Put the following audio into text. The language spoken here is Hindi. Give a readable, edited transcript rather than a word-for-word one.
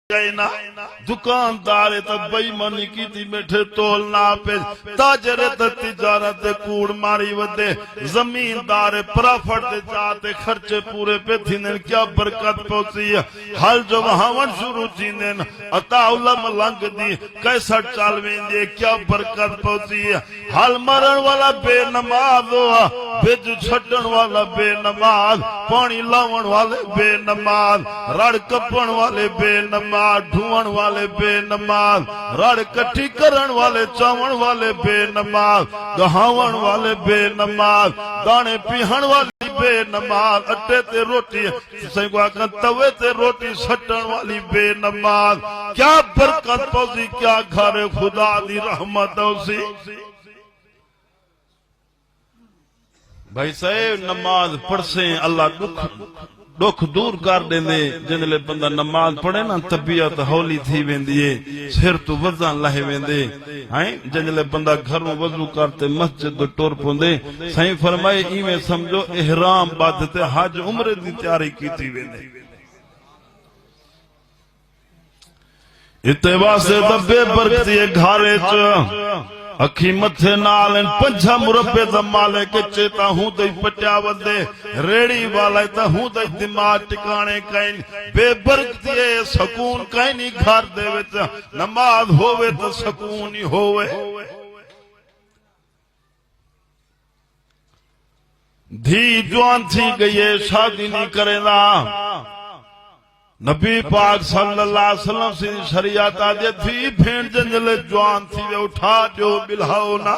गए ना दुकानदार तो बेईमानी की थी बैठे तोल ना पे ताजरे तो तिजारत कूड़ मारी वदे जमींदार प्रॉफिट दे चाहते खर्चे पूरे पे थी ने क्या बरकत पहुंची हल जो वहां शुरू थी ने अताउला मलंग दी कैसा चाल वेंदे क्या बरकत पहुंची हल मरण वाला बेनमाज बिज छड़न वाला बेनमाज पानी लावण वाले बेनमाज रड़ कपण वाले बेनमाज ढूंढ वाले बेनमाज रड़ कट्ठी करण वाले चावण वाले बेनमाज गहावण वाले बेनमाज दाने पीहण वाली बेनमाज अट्टे ते रोटी तवे ते रोटी सटन वाली बेनमाज क्या बरकत पौसी क्या घर खुदा दी रहमत उसी भाई साहब नमाज पढ़ से अल्लाह दुख दूर कर देंदे जिनले बंदा नमाज पढ़े ना तबीयत हौली थी वेंदी है सिर तो वजन लहे वेंदे हैं जिनले बंदा घरों वजू करते मस्जिद टुर पोंदे सही फरमाए इवें समझो इहराम बादते हज उम्रे दी तैयारी कीती वेंदे इते वास्ते दबे बरकती घारे च अखी मथे नाल पंजा मुरब्बे दा मालिक चेता हूं दई पटिया वंदे रेड़ी वाला ता हूं दई दिमाग टिकाने कहीं बेबरकती सुकून कहीं नहीं घर दे विच नमाज होवे तो सुकून ही होवे धी जवान थी गई शादी नहीं करेना नबी पाक सल्लल्लाहु अलैहि वसल्लम से शरीयत आदि थी भेड़ जंजले जवान थी वे उठा जो बिल्हाओ ना